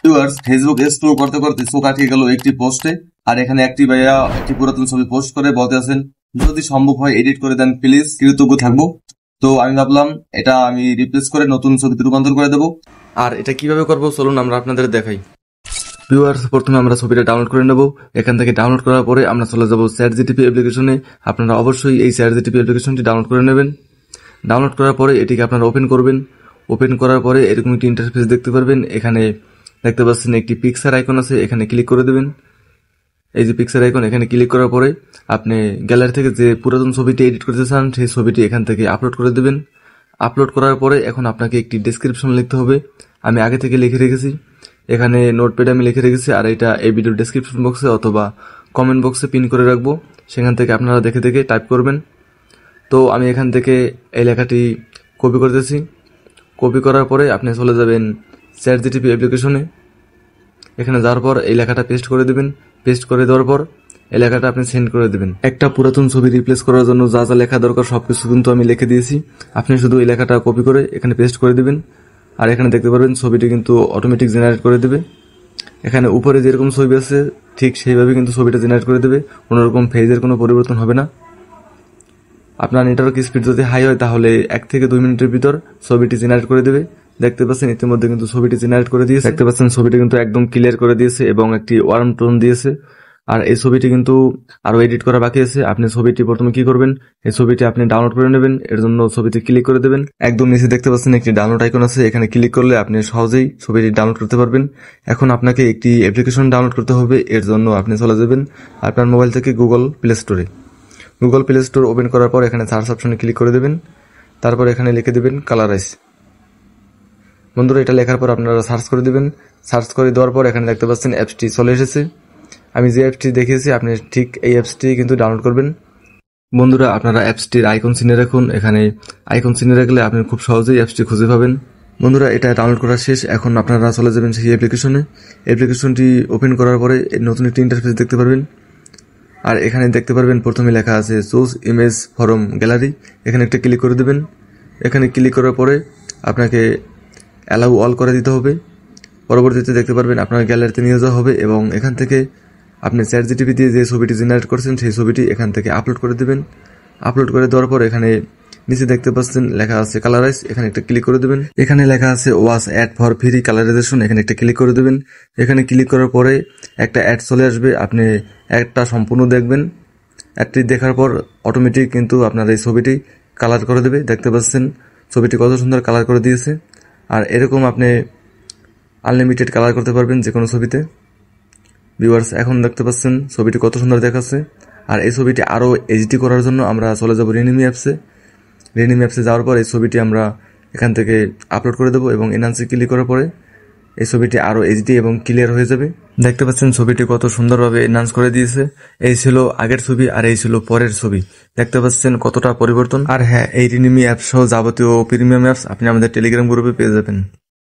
Viewers, Facebook scroll করতে করতে চোখ আটকে গেল একটি পোস্টে। আর এখানে একটি ভাইয়া একটি পুরাতন ছবি পোস্ট করে বলতে আছেন, যদি সম্ভব হয় এডিট করে দেন প্লিজ, কৃতজ্ঞ থাকবো। তো আমি ভাবলাম এটা আমি রিপ্লেস করে নতুন ছবিতে রূপান্তর করে দেবো। আর এটা কিভাবে করবো চলুন আমরা আপনাদের দেখাই। ভিউয়ার্স, প্রথমে আমরা ছবিটা ডাউনলোড করে নেব। এখান থেকে ডাউনলোড করার পরে আমরা চলে যাব চ্যাটজিটিপি অ্যাপ্লিকেশনে। আপনারা অবশ্যই এই চ্যাটজিটিপি অ্যাপ্লিকেশনটি ডাউনলোড করে নেবেন। ডাউনলোড করার পরে এটিকে আপনারা ওপেন করবেন। ওপেন করার পরে এরকম একটি ইন্টারফেস দেখতে পারবেন। এখানে দেখতে পাচ্ছেন একটি পিকচার আইকন আছে, এখানে ক্লিক করে দেবেন। এই যে পিকচার আইকন, এখানে ক্লিক করার পরে আপনি গ্যালারি থেকে যে পুরাতন ছবিটি এডিট করতে চান সেই ছবিটি এখান থেকে আপলোড করে দেবেন। আপলোড করার পরে এখন আপনাকে একটি ডেসক্রিপশন লিখতে হবে। আমি আগে থেকে লিখে রেখেছি, এখানে নোটপ্যাডে আমি লিখে রেখেছি, আর এটা এই ভিডিওর ডেসক্রিপশন বক্সে অথবা কমেন্ট বক্সে পিন করে রাখবো, সেখান থেকে আপনারা দেখে দেখে টাইপ করবেন। তো আমি এখান থেকে এই লেখাটি কপি করতেছি। কপি করার পরে আপনি চলে যাবেন চ্যাটজিটিপি অ্যাপ্লিকেশনে। এখানে যাওয়ার পর এই লেখাটা পেস্ট করে দেবেন। পেস্ট করে দেওয়ার পর এই লেখাটা আপনি সেন্ড করে দেবেন। একটা পুরাতন ছবি রিপ্লেস করার জন্য যা যা লেখা দরকার সবকিছু কিন্তু আমি লিখে দিয়েছি। আপনি শুধু এই লেখাটা কপি করে এখানে পেস্ট করে দেবেন। আর এখানে দেখতে পারবেন ছবিটি কিন্তু অটোমেটিক জেনারেট করে দেবে। এখানে উপরে যেরকম ছবি আছে ঠিক সেইভাবে কিন্তু ছবিটা জেনারেট করে দেবে, কোনোরকম ফেজের কোনো পরিবর্তন হবে না। আপনার নেটওয়ার্ক স্পিড যদি হাই হয় তাহলে 1 থেকে 2 মিনিটের ভিতর ছবিটি জেনারেট করে দেবে। দেখতে পাচ্ছেন ইতিমধ্যে কিন্তু ছবিটি জেনারেট করে দিয়েছে। দেখতে পাচ্ছেন ছবিটি কিন্তু একদম ক্লিয়ার করে দিয়েছে এবং একটি ওয়ার্ম টোন দিয়েছে। আর এই ছবিটি কিন্তু আরো এডিট করা বাকি আছে। আপনি ছবিটি প্রথমে কি করবেন, এই ছবিটি আপনি ডাউনলোড করে নেবেন। এর জন্য ছবিতে ক্লিক করে দেবেন। একদম নিচে দেখতে পাচ্ছেন একটি ডাউনলোড আইকন আছে, এখানে ক্লিক করলে আপনি সহজেই ছবিটি ডাউনলোড করতে পারবেন। এখন আপনাকে একটি অ্যাপ্লিকেশন ডাউনলোড করতে হবে। এর জন্য আপনি চলে যাবেন আপনার মোবাইল থেকে গুগল প্লে স্টোরে। গুগল প্লে স্টোর ওপেন করার পর এখানে সার্চ অপশনে ক্লিক করে দেবেন। তারপর এখানে লিখে দেবেন কালারাইজ। বন্ধুরা, এটা লেখার পর আপনারা সার্চ করে দেবেন। সার্চ করে দেওয়ার পর এখানে দেখতে পাচ্ছেন অ্যাপসটি চলে এসেছে। আমি যে অ্যাপসটি দেখিয়েছি আপনি ঠিক এই অ্যাপসটি কিন্তু ডাউনলোড করবেন। বন্ধুরা, আপনারা অ্যাপসটির আইকন চিনে রাখুন। এখানে আইকন চিনে রাখলে আপনি খুব সহজেই অ্যাপসটি খুঁজে পাবেন। বন্ধুরা, এটা ডাউনলোড করা শেষ। এখন আপনারা চলে যাবেন সেই অ্যাপ্লিকেশনে। অ্যাপ্লিকেশনটি ওপেন করার পরে নতুন একটি ইন্টারফেস দেখতে পারবেন। আর এখানে দেখতে পারবেন প্রথমে লেখা আছে চুজ ইমেজ ফ্রম গ্যালারি। এখানে একটা ক্লিক করে দেবেন। এখানে ক্লিক করার পরে আপনাকে অ্যালাউ অল করে দিতে হবে। পরবর্তীতে দেখতে পারবেন আপনার গ্যালারিতে নিয়ে যাওয়া হবে এবং এখান থেকে আপনি চ্যাটজিটিপি দিয়ে যে ছবিটি জেনারেট করছেন সেই ছবিটি এখান থেকে আপলোড করে দেবেন। আপলোড করে দেওয়ার পর এখানে নিচে দেখতে পাচ্ছেন লেখা আছে কালারাইজ। এখানে একটা ক্লিক করে দেবেন। এখানে লেখা আছে ওয়াচ অ্যাড ফর ফ্রি কালারাইজেশন। এখানে একটা ক্লিক করে দেবেন। এখানে ক্লিক করার পরে একটা অ্যাড চলে আসবে, আপনি অ্যাডটা সম্পূর্ণ দেখবেন। অ্যাডটি দেখার পর অটোমেটিক কিন্তু আপনার এই ছবিটি কালার করে দেবে। দেখতে পাচ্ছেন ছবিটি কত সুন্দর কালার করে দিয়েছে। আর এরকম আপনি আনলিমিটেড কালার করতে পারবেন যে কোনো ছবিতে। ভিউয়ার্স, এখন দেখতে পাচ্ছেন ছবিটি কত সুন্দর দেখাচ্ছে। আর এই ছবিটি আরও এইচডি করার জন্য আমরা চলে যাব রেনিমি অ্যাপসে। রেনিমি অ্যাপসে যাওয়ার পর এই ছবিটি আমরা এখান থেকে আপলোড করে দেবো এবং এনহান্সে ক্লিক করার পরে এই ছবিটি আরও এইচডি এবং ক্লিয়ার হয়ে যাবে। দেখতে পাচ্ছেন ছবিটি কত সুন্দরভাবে এনহান্স করে দিয়েছে। এই ছিল আগের ছবি আর এই ছিল পরের ছবি। দেখতে পাচ্ছেন কতটা পরিবর্তন। আর হ্যাঁ, এই রেনিমি অ্যাপ সহ যাবতীয় প্রিমিয়াম অ্যাপস আপনি আমাদের টেলিগ্রাম গ্রুপে পেয়ে যাবেন।